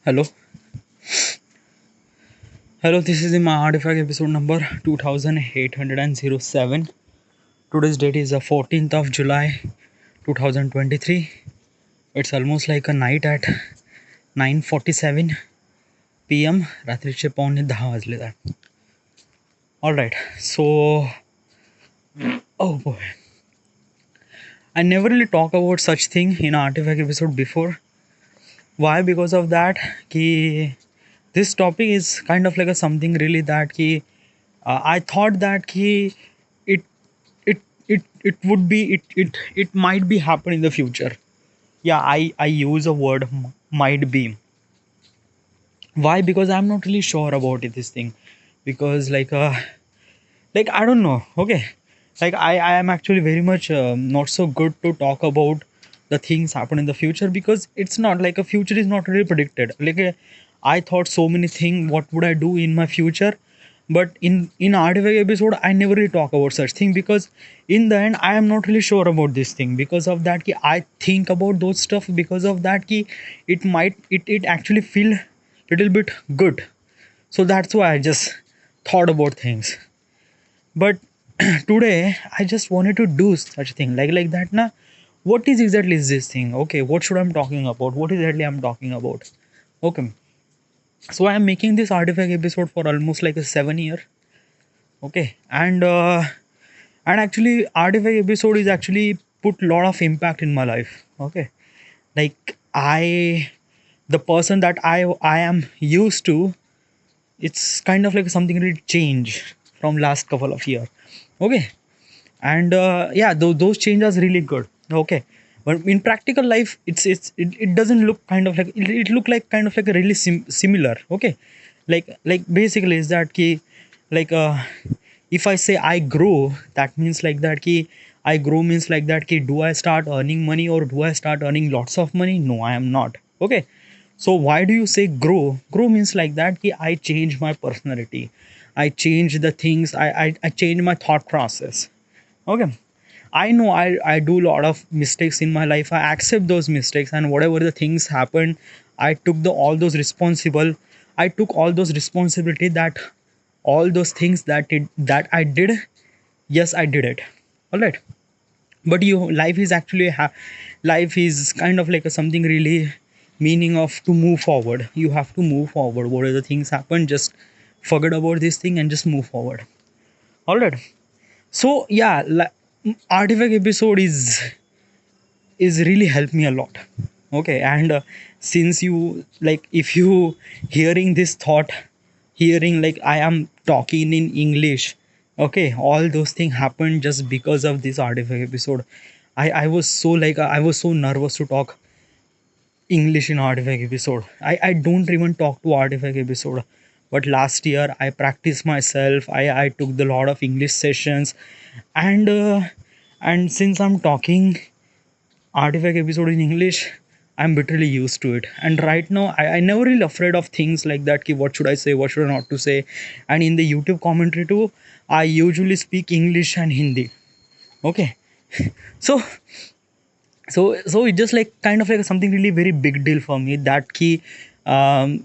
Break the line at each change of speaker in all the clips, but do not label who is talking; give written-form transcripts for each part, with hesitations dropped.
Hello, hello. This is my artifact episode number 2807. Today's date is the 14th of July 2023. It's almost like a night at 9:47 p.m. रात्रीचे पावणे 10 वाजले that. All right. So, oh boy, I never really talk about such thing in an artifact episode before. Why? Because of that, कि this topic is kind of like a something really that कि I thought that कि it it would be it might be happen in the future. Yeah, I use a word might be. Why? Because I'm not really sure about it, this thing. Because like I don't know. Okay, like I am actually very much not so good to talk about the things happen in the future, because it's not like a future is not really predicted. I thought so many things what would I do in my future, but in artifact episode I never really talk about such thing, because in the end I am not really sure about this thing. Because of that ki I think about those stuff, because of that ki it actually feel little bit good. So that's why I just thought about things. But today I just wanted to do such thing like that na. What is exactly is this thing? Okay, what should I'm talking about? What exactly I'm talking about? Okay, so I'm making this artifact episode for almost like a 7 year. Okay, and actually artifact episode is actually put lot of impact in my life. Okay, like the person that I am used to, it's kind of like something really change from last couple of year. Okay, and yeah, those changes are really good. Okay, but in practical life it doesn't look kind of like it look like kind of like a really similar. Okay, like basically is that key, like if I say I grow, that means like that key. I grow means like that key. Do I start earning money, or do I start earning lots of money? No, I am not. Okay, so why do you say grow? Grow means like that ki I change my personality, I change the things, I change my thought process. Okay, I know I do a lot of mistakes in my life. I accept those mistakes, and whatever the things happened, I took the all those responsible. I took all those responsibility, that all those things that I did. Yes, I did it. All right. But you life is actually life is kind of like a something really meaning of to move forward. You have to move forward. Whatever the things happen, just forget about this thing and just move forward. All right. So yeah, artifact episode is really helped me a lot. Okay, and since you like, if you hearing this thought, hearing like I am talking in English, okay, all those things happened just because of this artifact episode. I was so like I was so nervous to talk English in artifact episode. I don't even talk to artifact episode, but last year I practiced myself. I took the lot of English sessions, and and since I'm talking artifact episode in English, I'm literally used to it. And right now I never really afraid of things like that ki what should I say, what should I not to say. And in the YouTube commentary too, I usually speak English and Hindi. Okay, so so it just like kind of like something really very big deal for me, that key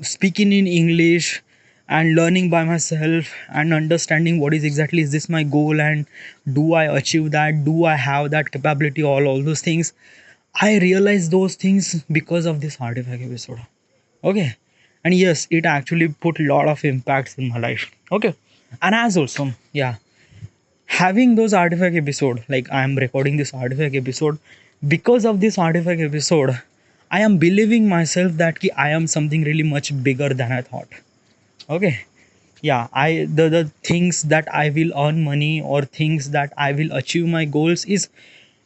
speaking in English and learning by myself and understanding what is exactly is this my goal, and do I achieve that, do I have that capability, all those things. I realized those things because of this artifact episode. Okay, and yes, it actually put a lot of impacts in my life. Okay, and as also, yeah, having those artifact episode, like I am recording this artifact episode, because of this artifact episode I am believing myself that ki I am something really much bigger than I thought. Okay, yeah, the things that I will earn money, or things that I will achieve my goals is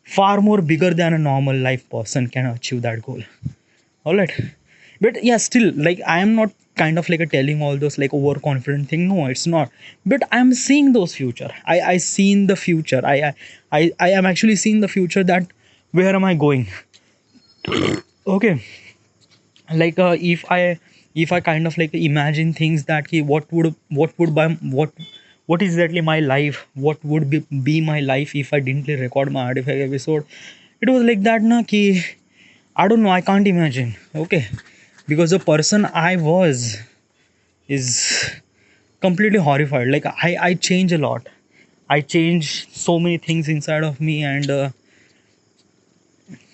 far more bigger than a normal life person can achieve that goal. All right, but yeah, still like I am not kind of like a telling all those like overconfident thing. No, it's not. But I'm seeing those future. I seen the future. I am actually seeing the future, that where am I going. Okay, like if I kind of like imagine things that ki what would by what is exactly my life, what would be my life if I didn't record my artifact episode. It was like that na ki I don't know, I can't imagine. Okay, because the person I was is completely horrified. Like I change a lot. I change so many things inside of me, and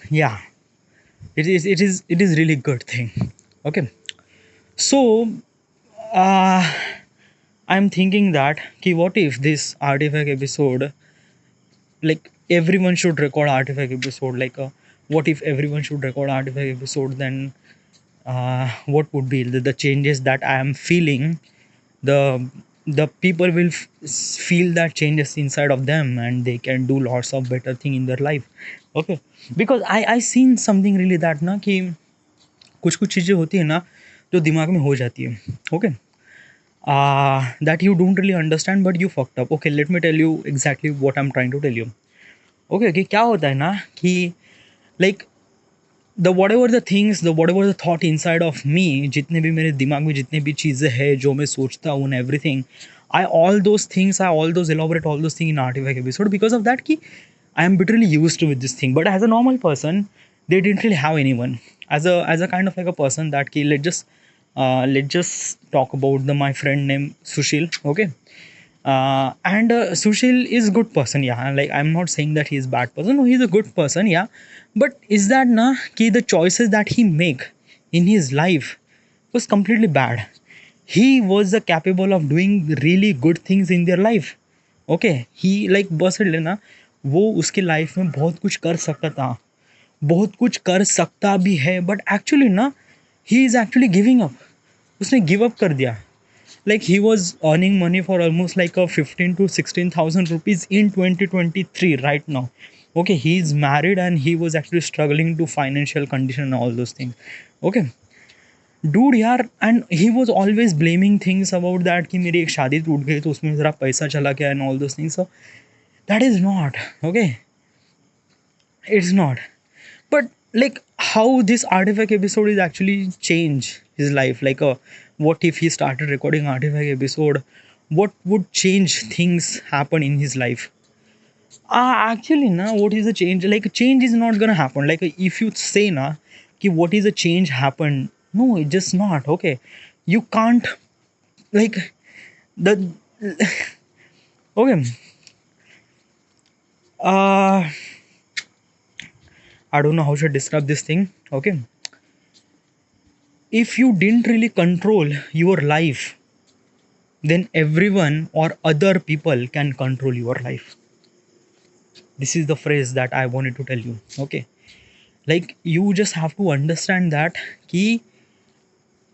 yeah, it is really good thing. Okay, so uh, I'm thinking that ki what if this artifact episode, like everyone should record artifact episode, like what if everyone should record artifact episode, then what would be the changes that I am feeling, the the people will feel that changes inside of them, and they can do lots of better thing in their life. Okay, because I seen something really that ना कि कुछ कुछ चीज़ें होती है ना जो दिमाग में हो जाती है. Okay, that you don't really understand but you fucked up. Okay, let me tell you exactly what I'm trying to tell you. Okay, कि क्या होता है ना कि like the whatever the things, the whatever the thought inside of me, जितने भी मेरे दिमाग में जितने भी चीज़ें हैं जो मैं सोचता हूँ and everything, I all those elaborate all those things in artifact episode because of that कि I am literally used to with this thing. But as a normal person, they didn't really have anyone. As a kind of like a person that ki let's just talk about my friend named Sushil. Okay, and Sushil is good person. Yeah, like I'm not saying that he's bad person. No, he's a good person. Yeah, but is that na ki the choices that he make in his life was completely bad. He was capable of doing really good things in their life. Okay, he like बस लेना, वो उसके life में बहुत कुछ कर सकता था, बहुत कुछ कर सकता भी है, बट एक्चुअली ना he is actually giving up. उसने गिव अप कर दिया. Like he was earning money for almost like 15,000 to 16,000 rupees in 2023 right now. Okay, he is married and he was actually struggling to financial condition and all those things. Okay, dude यार, and he was always blaming things about that कि मेरी एक शादी टूट गई तो उसमें ज़रा पैसा चला गया and all those things. So that is not okay, it's not. But like how this artifact episode is actually change his life, like what if he started recording artifact episode, what would change things happen in his life. Actually na, what is the change, like change is not gonna happen. Like if you say na ki what is the change happen, no, it's just not. Okay, you can't, like the okay, uh I don't know how should I describe this thing. Okay, if you didn't really control your life, then everyone or other people can control your life. This is the phrase that I wanted to tell you. Okay, like you just have to understand that कि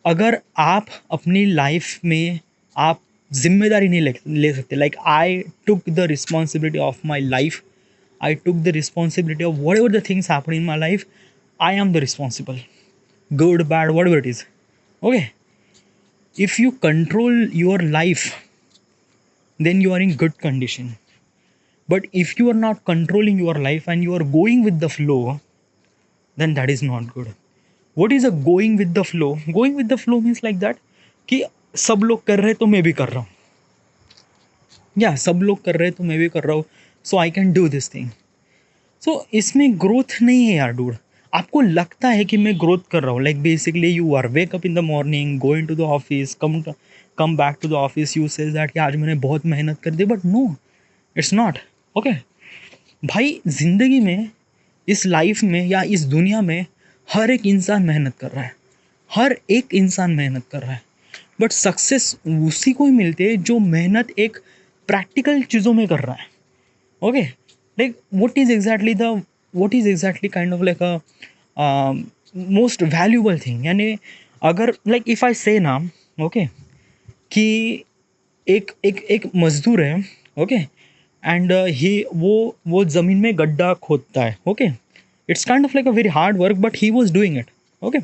अगर आप अपनी life में आप जिम्मेदारी नहीं ले सकते. Like I took the responsibility of my life, I took the responsibility of what ever the things happen in my life. I am the responsible, good, bad, whatever it is. Okay, if you control your life, then you are in good condition. But if you are not controlling your life and you are going with the flow, then that is not good. What is a going with the flow? Going with the flow means like that कि सब लोग कर रहे हैं तो मैं भी कर रहा हूँ. या सब लोग कर रहे हैं तो मैं भी कर रहा हूँ, so I can do this thing. So इसमें ग्रोथ नहीं है यार डूड. आपको लगता है कि मैं ग्रोथ कर रहा हूँ, like basically you are wake up in the morning, going to the office, come back to the office, you says that कि आज मैंने बहुत मेहनत कर दी, but no, it's not. Okay भाई, ज़िंदगी में, इस लाइफ में या इस दुनिया में हर एक इंसान मेहनत कर रहा है, हर एक इंसान मेहनत कर रहा है, बट सक्सेस उसी को ही मिलती है जो मेहनत एक प्रैक्टिकल चीज़ों में कर रहा है. Okay, like what is exactly kind of like a most valuable thing. यानी अगर लाइक इफ़ आई से ना, ओके, कि एक एक एक मजदूर है. ओके, एंड ही वो ज़मीन में गड्ढा खोदता है. Okay, it's kind of like a very hard work but he was doing it. Okay,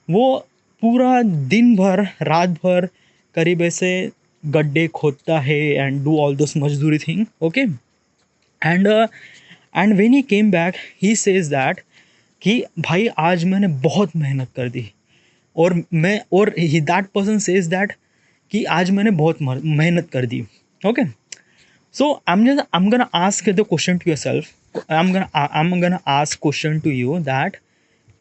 वो पूरा दिन भर रात भर करीब ऐसे गड्ढे खोदता है एंड डू ऑल दोस मजदूरी thing. Okay, and when he came back he says that कि भाई आज मैंने बहुत मेहनत कर दी, और he that person says that कि आज मैंने बहुत मेहनत कर दी. Okay, so I'm gonna ask the question to yourself. I'm gonna ask question to you that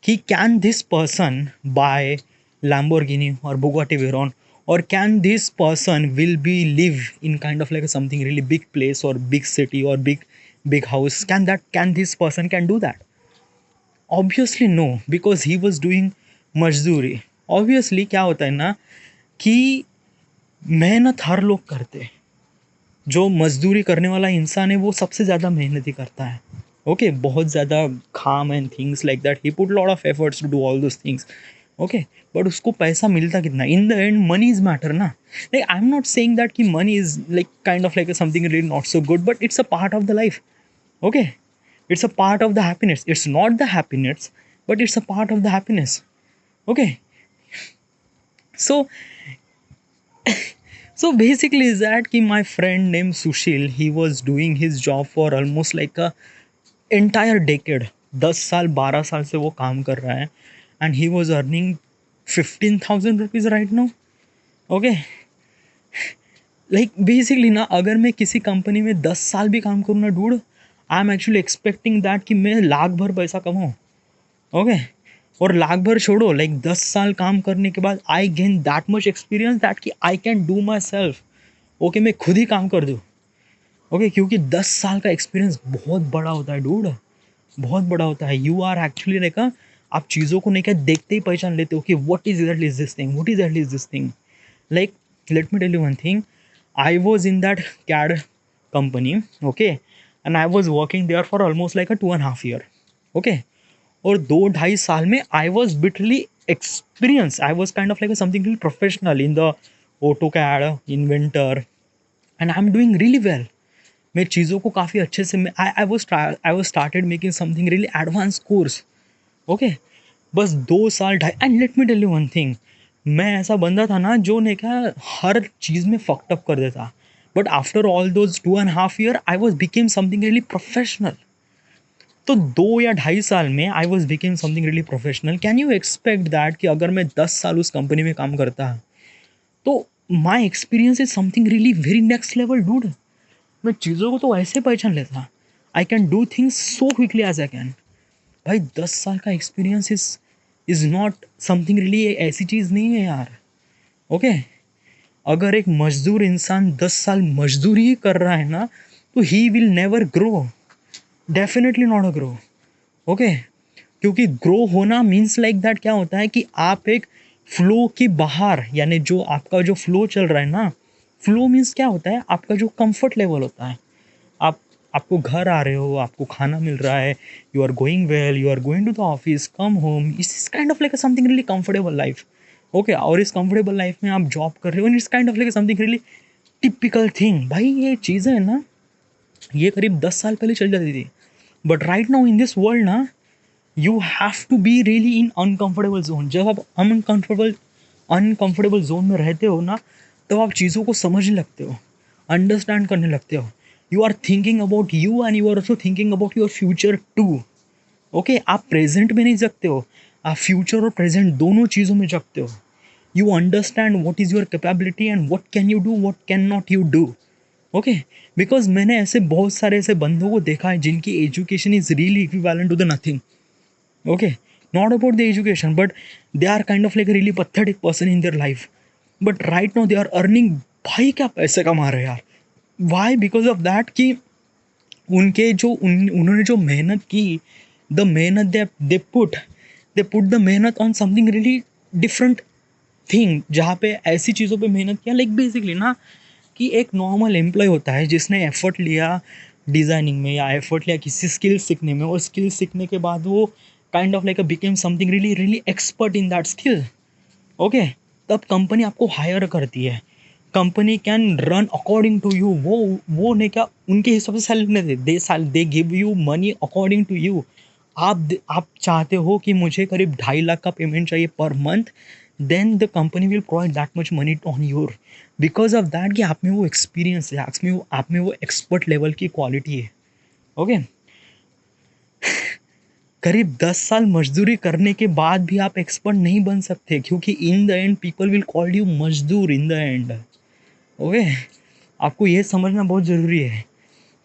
कि can this person by Lamborghini or Bugatti Veyron, or can this person will be live in kind of like something really big place or big city or big house? Can this person can do that? Obviously no, because he was doing मजदूरी. Obviously क्या होता है ना कि मेहनत हर लोग करते हैं. जो मजदूरी करने वाला इंसान है वो सबसे ज़्यादा मेहनती करता है. ओके, बहुत ज़्यादा काम and things like that, he put lot of efforts to do all those things. Okay, but उसको पैसा मिलता कितना? In the end money is matter ना. Like I am not saying that कि money is like kind of like something really not so good, but it's a part of the life. Okay, it's a part of the happiness. It's not the happiness, but it's a part of the happiness. Okay, so so basically is that ki my friend named Sushil, he was doing his job for almost like a entire decade. 10 साल 12 साल से वो काम कर रहा है, and he was earning 15,000 rupees right now. Okay, like basically ना, अगर मैं किसी कंपनी में 10 साल भी काम करूँ ना dude, I am actually expecting that कि मैं लाख भर पैसा कमाऊँ. ओके, और लाख भर छोड़ो, लाइक 10 साल काम करने के बाद I gain that much experience that कि I can do myself. Okay, मैं खुद ही काम कर दूँ. ओके, क्योंकि 10 साल का एक्सपीरियंस बहुत बड़ा होता है डूड, बहुत बड़ा होता है. यू आर एक्चुअली लाइक आप चीज़ों को नहीं क्या देखते ही पहचान लेते हो कि what is exactly is this thing, what is exactly is this thing. Like let me tell you one thing, I was in that CAD company. Okay, and I was working there for almost like a 2.5 year. Okay, और 2-2.5 साल में I was literally experienced. I was kind of like something really professional in the AutoCAD, Inventor, and I'm doing really well. मैं चीज़ों को काफ़ी अच्छे से I was started making something really advanced course. Okay, बस 2 साल 2.5. And let me tell you one thing, मैं ऐसा बंदा था ना जो ने क्या हर चीज़ में फक्ड अप कर देता. But after all those 2.5 years, I was became something really professional. तो 2 या 2.5 साल में I was became something really professional. Can you expect that कि अगर मैं 10 साल उस कंपनी में काम करता तो my experience is something really very next level, dude. मैं चीज़ों को तो ऐसे पहचान लेता. I can do things so quickly as I can. भाई 10 साल का experience is not something really, ऐसी चीज़ नहीं है यार. ओके, अगर एक मजदूर इंसान 10 साल मजदूरी ही कर रहा है ना, तो he will never grow, definitely not a grow. Okay, क्योंकि ग्रो होना मीन्स लाइक दैट क्या होता है कि आप एक फ्लो के बाहर, यानी जो आपका जो फ्लो चल रहा है ना, फ्लो मीन्स क्या होता है, आपका जो कंफर्ट लेवल होता है. आपको घर आ रहे हो, आपको खाना मिल रहा है, you are going well, you are going to the office, come home, is kind of like something really comfortable life. Okay, और इस कंफर्टेबल लाइफ में आप जॉब कर रहे हो, it's kind of like something really typical thing. भाई ये चीज़ें है ना, ये करीब 10 साल पहले चल जाती थी. But right now in this world ना, you have to be really in uncomfortable zone. जब आप अनकंफर्टेबल जोन में रहते हो ना, तब आप चीज़ों को समझने लगते हो, अंडरस्टैंड करने लगते हो. You are thinking about you and you are also thinking about your future too. Okay, आप प्रेजेंट में नहीं जगते हो, आप फ्यूचर और प्रेजेंट दोनों चीज़ों में जगते हो. You understand what is your capability and what can you do, what cannot you do. Okay, because मैंने ऐसे बहुत सारे ऐसे बंदों को देखा है जिनकी education is really equivalent to the nothing. Okay, not about the education, but they are kind of like really pathetic person in their life. But right now they are earning. भाई क्या पैसे कमा रहे हैं यार. वाई? बिकॉज ऑफ दैट कि उनके जो उन्होंने जो मेहनत की, द मेहनत दे पुट द मेहनत on something really different thing, जहाँ पे ऐसी चीज़ों पे मेहनत किया. लाइक बेसिकली ना कि एक नॉर्मल एम्प्लॉय होता है जिसने एफर्ट लिया डिज़ाइनिंग में या एफर्ट लिया किसी स्किल सीखने में, और स्किल सीखने के बाद वो kind of like became something really really expert in that skill. Okay, तब कंपनी आपको हायर करती है. Company can run according to you. वो ने क्या उनके हिसाब से सैलरी दे give you money according to you. आप चाहते हो कि मुझे करीब 2.5 लाख का पेमेंट चाहिए per month, then the company will provide that much money on your, because of that कि आप में वो एक्सपीरियंस है, आप में वो एक्सपर्ट लेवल की क्वालिटी है. ओके, करीब 10 साल मजदूरी करने के बाद भी आप एक्सपर्ट नहीं बन सकते, क्योंकि इन the and people will call you मजदूर इन द एंड. ओके, आपको ये समझना बहुत ज़रूरी है,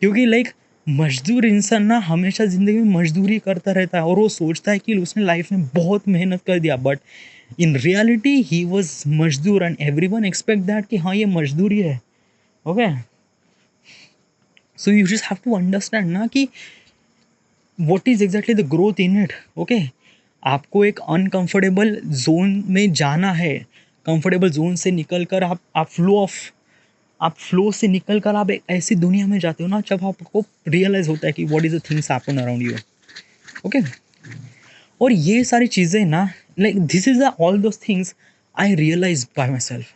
क्योंकि लाइक मज़दूर इंसान ना हमेशा ज़िंदगी में मज़दूरी करता रहता है और वो सोचता है कि उसने लाइफ़ में बहुत मेहनत कर दिया, but in reality he was मज़दूर एंड एवरीवन एक्सपेक्ट दैट कि हाँ, ये मज़दूर ही है। Okay? So you just have to understand ना कि what is exactly the growth in it. Okay? आपको एक अनकंफर्टेबल ज़ोन में जाना है। कंफर्टेबल ज़ोन से निकल कर आप फ्लो से निकल कर आप एक ऐसी दुनिया में जाते हो ना, जब आपको रियलाइज़ होता है कि what is the things happen around you. Okay? और ये सारी चीज़ें ना, like this is the all those things I realise by myself.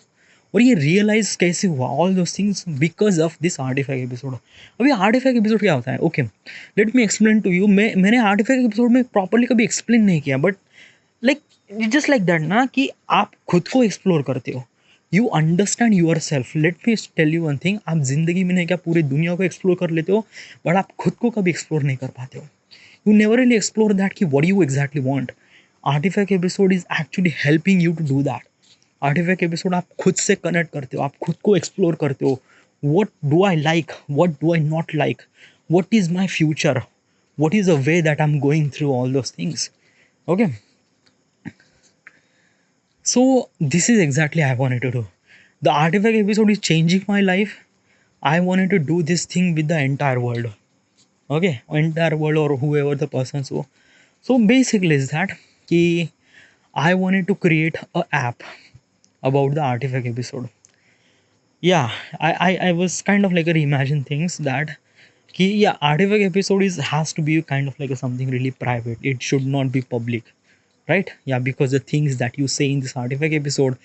और ये रियलाइज़ कैसे हुआ all those things because of this artifact episode. अभी आर्टिफैक्ट एपिसोड क्या होता है? Okay, let me explain to you. मैंने आर्टिफैक्ट एपिसोड में प्रॉपर्ली कभी एक्सप्लेन नहीं किया, but like just like that ना कि आप खुद को एक्सप्लोर करते हो, you understand yourself. Let me tell you one thing, आप जिंदगी में नहीं क्या पूरी दुनिया को एक्सप्लोर कर लेते हो, बट आप खुद को कभी एक्सप्लोर नहीं कर पाते हो। You never really explore that कि what you exactly want. Artifact episode is actually helping you to do that. Artifact episode आप खुद से कनेक्ट करते हो, आप खुद को एक्सप्लोर करते हो। What do I like, what do I not like, what is my future, what is the way that I'm going through all those things. Okay, so this is exactly I wanted to do. The artifact episode is changing my life. I wanted to do this thing with the entire world. Okay, entire world or whoever the person. So basically is that कि I wanted to create a app about the artifact episode. Yeah, I was kind of like a reimagine things that कि yeah, artifact episode is has to be kind of like a something really private. It should not be public, right? Yeah, because the things that you say in this artifact episode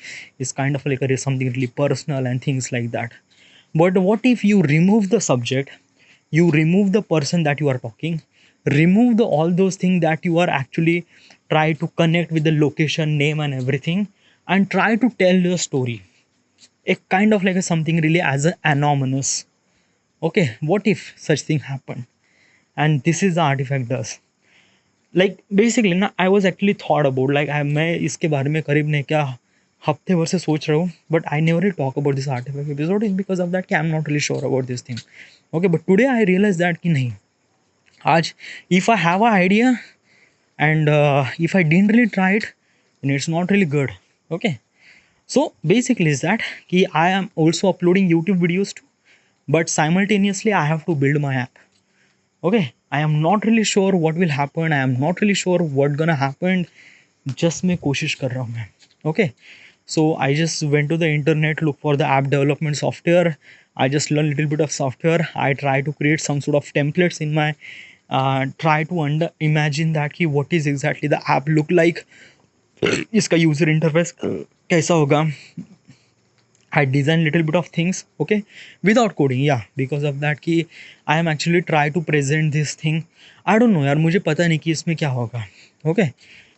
is kind of like a something really personal and things like that. But what if you remove the subject, you remove the person that you are talking, remove all those things that you are actually try to connect with the location name and everything, and try to tell your story, a kind of like a something really as an anonymous. Okay, what if such thing happened? And this is the artifact does. Like basically ना I was actually thought about like मैं इसके बारे में करीब ने क्या हफ्ते भर से सोच रहा हूँ, but I never talk about this artifact episode is because of that कि I am not really sure about this thing. Okay, but today I realize that कि नहीं, आज if I have a idea and if I didn't really try it then it's not really good. Okay, so basically is that कि I am also uploading YouTube videos too, but simultaneously I have to build my app. Okay, I am not really sure what will happen, I am not really sure what gonna happen. Just मैं कोशिश कर रहा हूँ मैं. Okay, so I just went to the internet, look for the app development software. I just learned a little bit of software. I try to create some sort of templates in my try to imagine that कि what is exactly the app look like, इसका user interface कैसा होगा. I design little bit of things, okay, without coding, yeah, because of that कि I am actually try to present this thing. I don't know यार, मुझे पता नहीं कि इसमें क्या होगा, okay,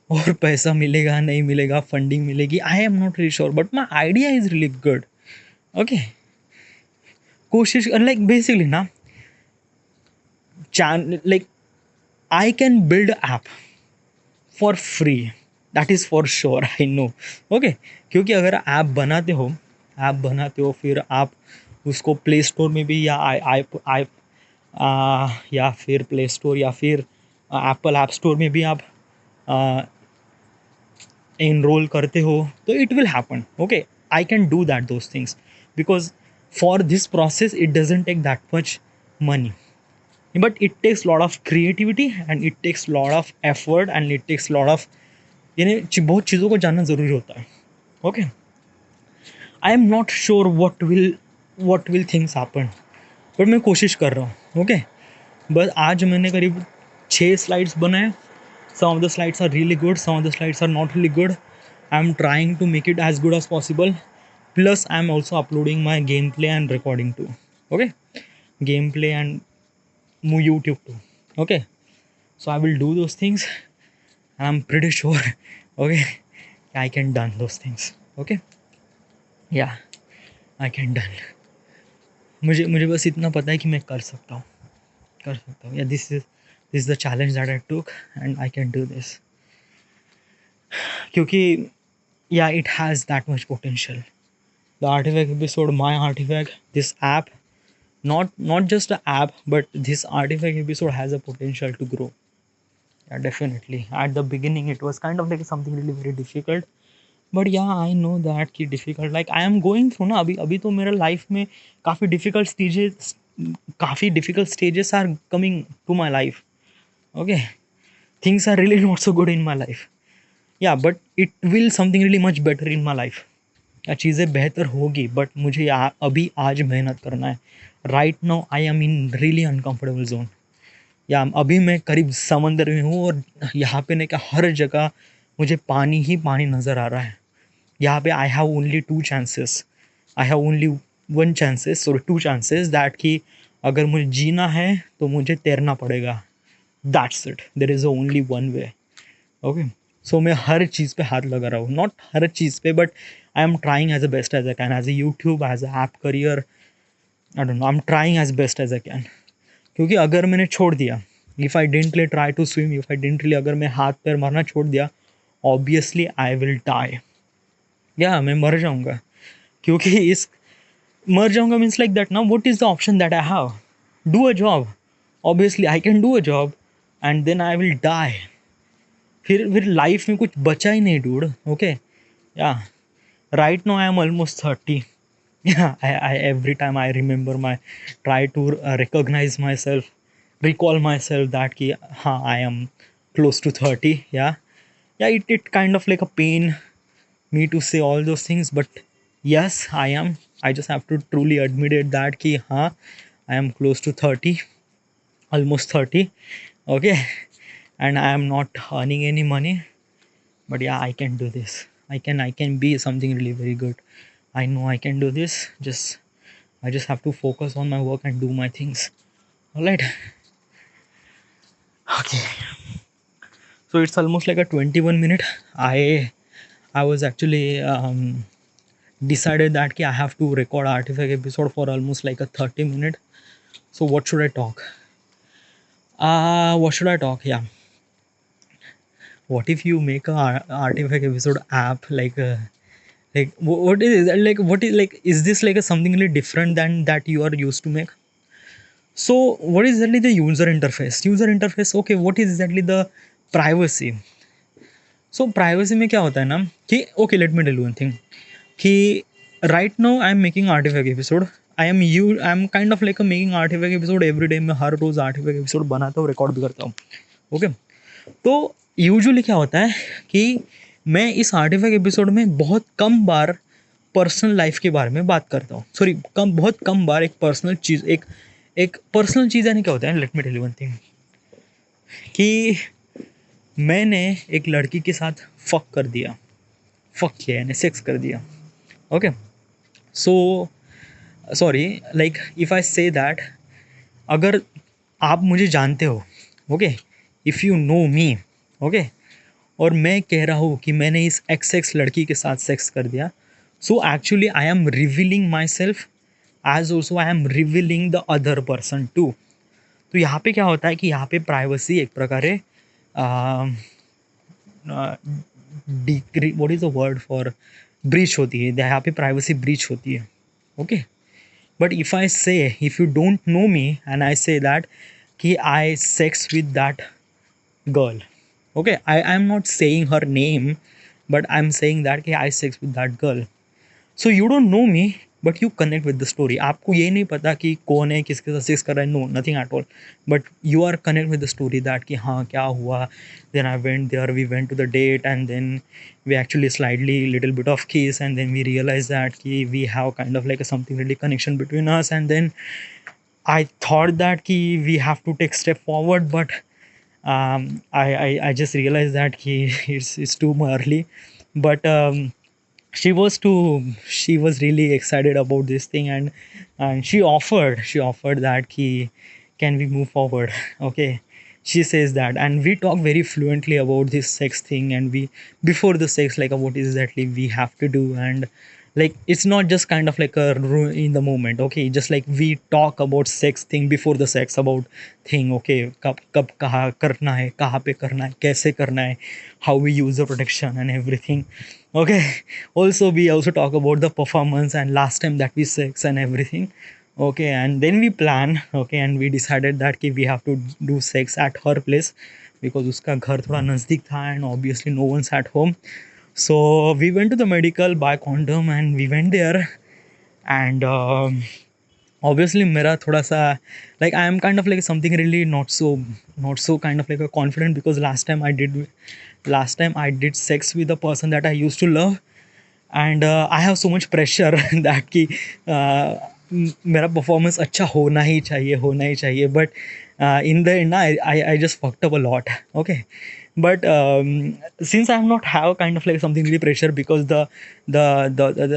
और पैसा मिलेगा नहीं मिलेगा, फंडिंग मिलेगी, I am not really sure, but my idea is really good. Okay, कोशिश like basically ना like I can build app for free, that is for sure, I know. Okay, क्योंकि अगर ऐप बनाते हो फिर आप उसको प्ले स्टोर में भी या आई या फिर प्ले स्टोर या फिर एप्पल ऐप स्टोर में भी आप एनरोल करते हो, तो it will happen. Okay, I can do that those things because for this process it doesn't take that much money, but it takes lot of creativity and it takes lot of effort and it takes lot of यानी बहुत चीज़ों को जानना ज़रूरी होता है. Okay, I am not sure what will things happen, but मैं कोशिश कर रहा हूँ. ओके, बस आज मैंने करीब 6 स्लाइड्स बनाए. Some of the slides are really good, some of the slides are not really good. I am trying to make it as good as possible. Plus I am also uploading my game play and recording too. Okay, game play and YouTube too. Okay, so I will do those things. I'm pretty sure, okay, I can done those things. Okay, yeah, I can done. मुझे मुझे बस इतना पता है कि मैं कर सकता हूँ, कर सकता हूँ. Yeah, this is the challenge that I took and I can do this. क्योंकि yeah, it has that much potential. The artifact episode, my artifact, this app, not just an app, but this artifact episode has a potential to grow. Yeah, definitely. At the beginning, it was kind of like something really very difficult. But yeah I know that कि difficult like I am going through ना, अभी अभी तो मेरा life में काफ़ी difficult stages are coming to my life. Okay, things are really not so good in my life. Yeah but it will something really much better in my life. Yeah चीज़ें बेहतर होगी, बट मुझे अभी आज मेहनत करना है. Right now I M in really uncomfortable zone. या अभी मैं करीब समंदर में हूँ और यहाँ पे ने क्या हर जगह मुझे पानी ही पानी नज़र आ रहा है. यहाँ पे I have only two chances. I have only one chances और टू चांसेस दैट कि अगर मुझे जीना है तो मुझे तैरना पड़ेगा. That's it. There is only one way. Okay, so मैं हर चीज़ पे हाथ लगा रहा हूँ. नॉट हर चीज़ पे, but I am trying as a best as I can. As a YouTube, as a app career, I don't know, I am trying as best as I can. क्योंकि अगर मैंने छोड़ दिया, if I didn't let try to swim, if I didn't let अगर मैं हाथ पैर मारना छोड़ दिया, ऑब्वियसली आई विल डाई. या मैं मर जाऊँगा. क्योंकि इस मर जाऊँगा मीन्स लाइक दैट ना, what is the option that I have? Do a job. Obviously I can do a job and then I will die. फिर लाइफ में कुछ बचा ही नहीं dude. Okay, yeah right now I am almost 30. Yeah, I every time I remember my try to recognize myself, recall myself that ki हाँ I am close to 30. Yeah, it kind of like a pain me to say all those things, but yes, I am. I just have to truly admit it that ki हाँ I am close to 30, almost 30. Okay, and I am not earning any money, but yeah, I can do this. I can be something really very good. I know I can do this. I just have to focus on my work and do my things. All right. Okay. So it's almost like a 21 minute. I was actually decided that I have to record artifact episode for almost like a 30 minute. So what should I talk? What should I talk? Yeah. What if you make a artifact episode app like what is it? Like what is like is this like a something really different than that you are used to make? So what is exactly the user interface? User interface, okay, what is exactly the privacy? So privacy में क्या होता है ना कि okay, let me tell you one thing कि right now I am making artifact episode. I am kind of like a making artifact episode every day. मैं हर रोज artifact episode बनाता हूँ, रिकॉर्ड भी करता हूँ. ओके, तो यूजुअली क्या होता है कि मैं इस आर्टिफैक्ट एपिसोड में बहुत कम बार पर्सनल लाइफ के बारे में बात करता हूँ. सॉरी, बहुत कम बार एक पर्सनल चीज़ एक पर्सनल चीज़ यानी क्या होता है, let me tell you one thing कि मैंने एक लड़की के साथ फक किया यानी सेक्स कर दिया. Okay, so sorry, like if I say that, अगर आप मुझे जानते हो, okay, if you know me, okay, और मैं कह रहा हूँ कि मैंने इस एक्स लड़की के साथ सेक्स कर दिया, so actually I am revealing myself as also I am revealing the other person too. तो यहाँ पे क्या होता है कि यहाँ पे प्राइवेसी एक प्रकार है what is the word for breach होती है. यहाँ पे प्राइवेसी ब्रीच होती है. Okay, but if I say, if you don't know me and I say that कि I sex with that girl, okay, I am not saying her name, but I'm saying that कि I sex with that girl. So you don't know me, but you connect with the story. आपको ये नहीं पता कि कौन है, किसके साथ सेक्स कर रहा है, no, nothing at all, but you are connect with the story that कि हाँ क्या हुआ, then I went there, we went to the date, and then we actually slightly little bit of kiss, and then we realized that कि we have kind of like a something really connection between us, and then I thought that कि we have to take step forward, but I just realized that it's too early, but she was really excited about this thing, and she offered that can we move forward. Okay, she says that, and we talk very fluently about this sex thing, and we before the sex, like what exactly we have to do, and like it's not just kind of like a in the moment. Okay, just like we talk about sex thing before the sex about thing. Okay, कब कहाँ करना है, कहाँ पे करना है, कैसे करना है, how we use the protection and everything. Okay, also we also talk about the performance and last time that we sex and everything. Okay, and then we plan, okay, and we decided that कि we have to do sex at her place because उसका घर थोड़ा नज़दीक था and obviously no one's at home. So we went to the medical, buy condom, and we went there. And obviously मेरा थोड़ा सा like I am kind of like something really not so kind of like a confident because last time I did sex with a person that I used to love, and I have so much pressure that कि मेरा performance अच्छा होना ही चाहिए but in the end I just fucked up a lot. Okay, but since I'm not have kind of like something really pressure because the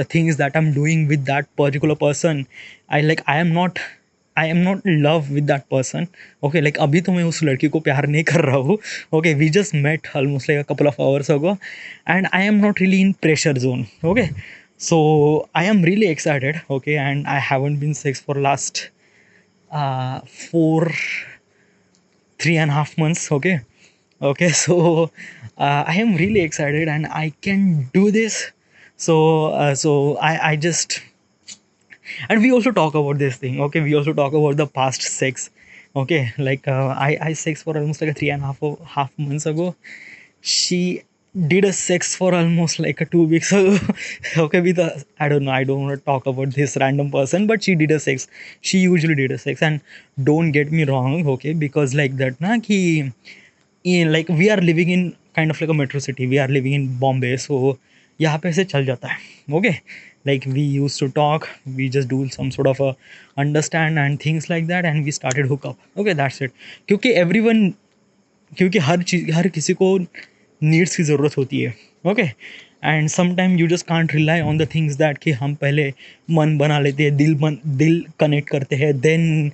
things that I'm doing with that particular person, I am not in love with that person. Okay, like अभी तो मैं उस लड़की को प्यार नहीं कर रहा हूँ. Okay, we just met almost like a couple of hours ago, and I am not really in pressure zone. Okay, so I am really excited. Okay, and I haven't been sex for last 3.5 months. Okay, so I am really excited and I can do this. So I just, and we also talk about this thing. Okay, we also talk about the past sex. Okay, like I sex for almost like a 3.5 months ago. She did a sex for almost like a 2 weeks ago. Okay, with a, I don't want to talk about this random person, but she did a sex. She usually did a sex, and don't get me wrong, okay, because like that na ki, like we are living in kind of like a metro city, we are living in Bombay, so यहाँ पे ऐसे चल जाता है. Okay, like we used to talk, we just do some sort of a understand and things like that, and we started hook up. Okay, that's it. क्योंकि हर किसी को needs की ज़रूरत होती है. Okay, and some time you just can't rely on the things that कि हम पहले मन बना लेते हैं, दिल कनेक्ट करते हैं, then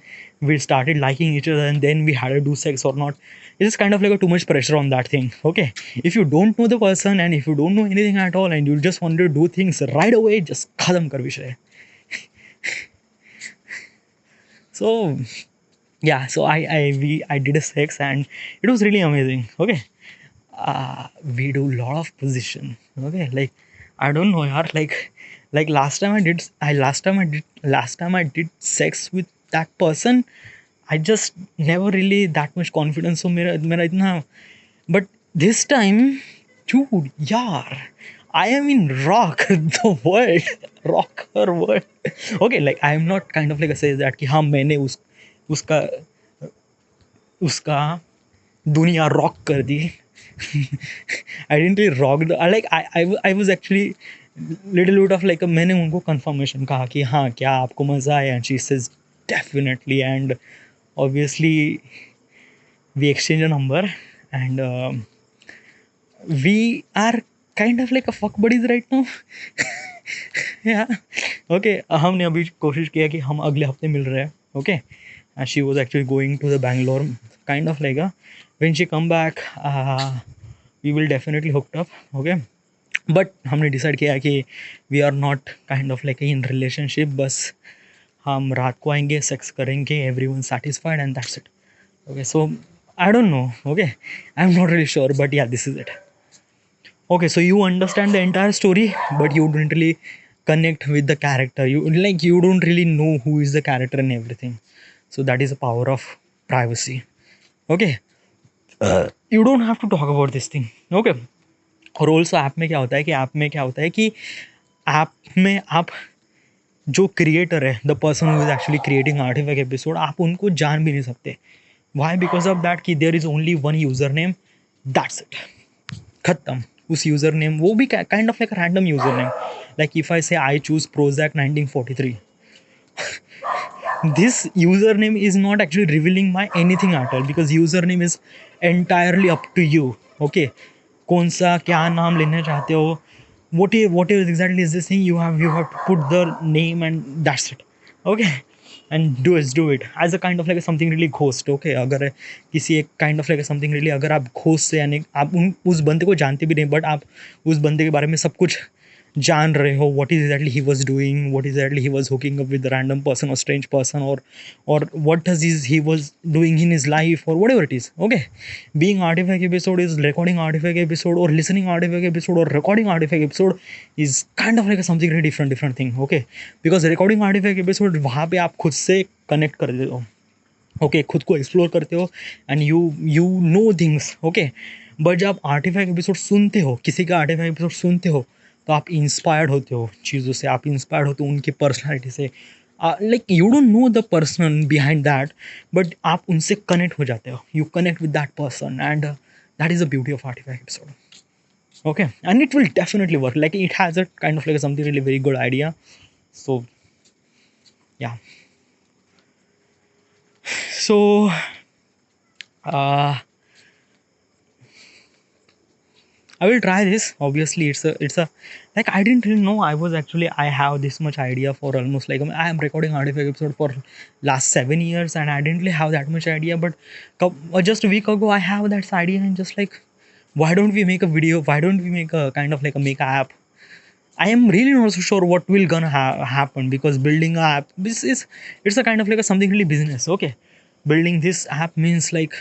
we started liking each other, and then we had to do sex or not. It's kind of like a too much pressure on that thing. Okay, if you don't know the person and if you don't know anything at all and you just want to do things right away, just खत्म कर विषय. So yeah, so I did a sex and it was really amazing. Okay, we do a lot of position. Okay, like I don't know yaar, like last time I did sex with that person, I just never really that much confidence. So मेरा इतना, but this time, dude, yaar, I am in rock the world, rock her world. Okay, like I am not kind of like a say that कि हाँ मैंने उसका उसका दुनिया rock कर दी. I didn't really rock the, I was actually little bit of like मैंने उनको confirmation कहा कि हाँ क्या आपको मज़ा आया, and she says definitely, and obviously we exchange a number, and we are kind of like a fuck buddies right now. Yeah, okay, हमने अभी कोशिश किया कि हम अगले हफ्ते मिल रहे हैं. Okay, and she was actually going to the Bangalore, kind of like a, when she come back we will definitely hooked up. Okay, but हमने डिसाइड किया कि we are not kind of like in relationship, बस हम रात को आएंगे, sex करेंगे, every one satisfied and that's it. Okay, so I don't know. Okay, I am not really sure, but yeah this is it. Okay, so you understand the entire story, but you don't really connect with the character. You don't really know who is the character and everything. So that is the power of privacy. Okay, you don't have to talk about this thing. Okay, और also app में क्या होता है कि app में आप जो creator है, the person who is actually creating artifact episode, आप उनको जान भी नहीं सकते. वाई? बिकॉज ऑफ दैट कि there is only one user name, that's it, खत्म. उस यूज़र नेम, वो भी kind of like random user name, like if I say I choose prozac 1943, this username is not actually revealing my anything at all because username is entirely up to you. Okay, कौन सा क्या नाम लेना चाहते हो, what is exactly is this thing, you have to put the name and that's it. Okay, and do it as a kind of like something really ghost. Okay, अगर किसी एक kind of like something really, अगर आप ghost से यानी आप उस बंदे को जानते भी नहीं, बट आप उस बंदे के बारे में सब कुछ जान रहे हो what is exactly he was doing, what exactly he was hooking up with a random person or strange person, or what does he was doing in his life or whatever it is. Okay, being artifact episode is recording artifact episode, or listening artifact episode, or recording artifact episode is kind of like something really different thing. Okay, because recording artifact episode वहाँ पे आप खुद से connect कर देते हो. Okay, खुद को एक्सप्लोर करते हो and you know things. Okay, but जब आप आर्टिफैक्ट एपिसोड सुनते हो, किसी का आर्टिफैक्ट एपिसोड सुनते हो, तो आप इंस्पायर्ड होते हो चीज़ों से, आप इंस्पायर्ड होते हो उनकी पर्सनैलिटी से. Like you don't know the person behind that, but आप उनसे कनेक्ट हो जाते हो, you connect with that person, and that is the beauty of artifact episode. Okay, and it will definitely work. Like it has a kind of like something really very good idea. So yeah, so I will try this. Obviously it's a like I didn't really know I have this much idea for almost like I am recording artifact episode for last 7 years, and I didn't really have that much idea. But just a week ago I have that idea, and just like, why don't we make a video, why don't we make a kind of like a make a app. I am really not so sure what will gonna happen, because building a app, it's a kind of like a something really business. Okay, building this app means like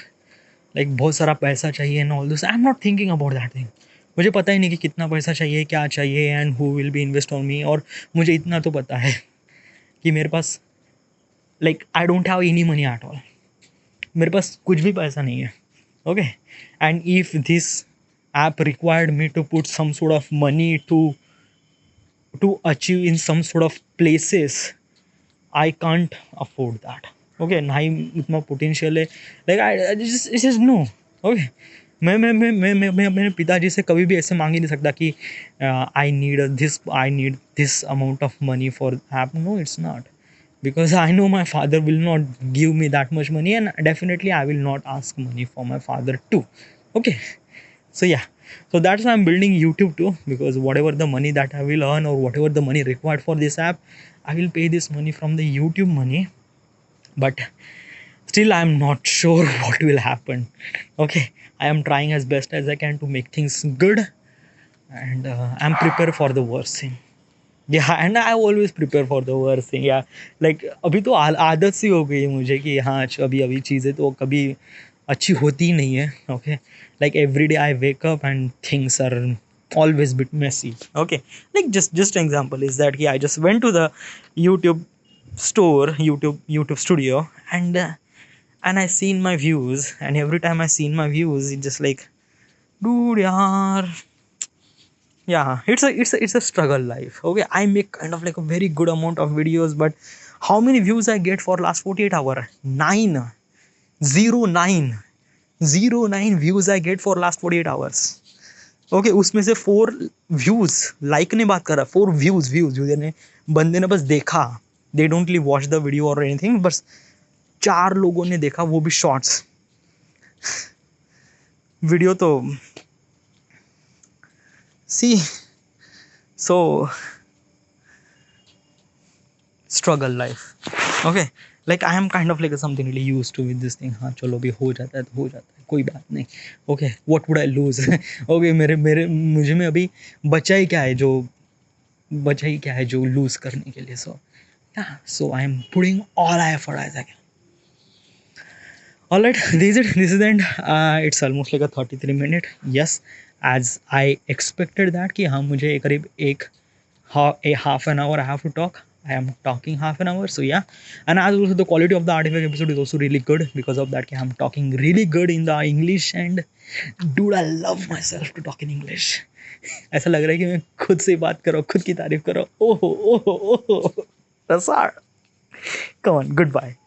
बहुत सारा पैसा चाहिए and all this. I'm not thinking about that thing. मुझे पता ही नहीं कि कितना पैसा चाहिए, क्या चाहिए, and who will be invest on me. और मुझे इतना तो पता है कि मेरे पास like I don't have any money at all. मेरे पास कुछ भी पैसा नहीं है. Okay, and if this app required me to put some sort of money to achieve in some sort of places, I can't afford that. Okay, ना ही उतना पोटेंशियल है. Like I just know. Okay, मैं अपने पिताजी से कभी भी ऐसे मांग ही नहीं सकता कि I need this amount of money for app. No, it's not, because I know my father will not give me that much money, and definitely I will not ask money for my father too. Okay, so yeah, so that's why I'm building YouTube too, because whatever the money that I will earn, or whatever the money required for this app, I will pay this money from the YouTube money. But still I'm not sure what will happen. Okay, I am trying as best as I can to make things good, and I'm prepared for the worst thing. Yeah, and I always prepare for the worst thing. Yeah, like अभी तो आदत सी हो गई है मुझे कि हाँ अभी चीज़ें तो कभी अच्छी होती ही नहीं है. Okay, like every day I wake up and things are always bit messy. Okay, like just an example is that I just went to the YouTube store, YouTube studio, and I seen my views, and every time I seen my views, it just like, dude, yaar. Yeah, it's a struggle life. Okay, I make kind of like a very good amount of videos, but how many views I get for last 48 hour? 9 views I get for last 48 hours. Okay, उसमें से 4 views, like ने बात कर रहा, 4 views यानी बंदे ने बस देखा, they don't really watch the video or anything, बस 4 लोगों ने देखा, वो भी शॉर्ट्स. वीडियो तो see, so struggle life. Okay, like I am kind of like something really used to with this thing. हाँ चलो भी हो जाता है तो हो जाता है, कोई बात नहीं. Okay, what would I lose? Okay, मुझे में अभी बचा ही क्या है जो लूज करने के लिए. So yeah, so I am putting all I effort as I can. Alright, this is the end. It's almost like a 33 minute. Yes, as I expected that कि हाँ मुझे करीब half an hour I have to talk. I am talking half an hour, so yeah. And as also the quality of the artifact episode is also really good because of that. I'm talking really good in the English, and dude, I love myself to talk in English. ऐसा लग रहा है कि मैं खुद से बात कर रहा हूँ, खुद की तारीफ कर रहा हूँ. ओहो, that's hard. Come on, goodbye.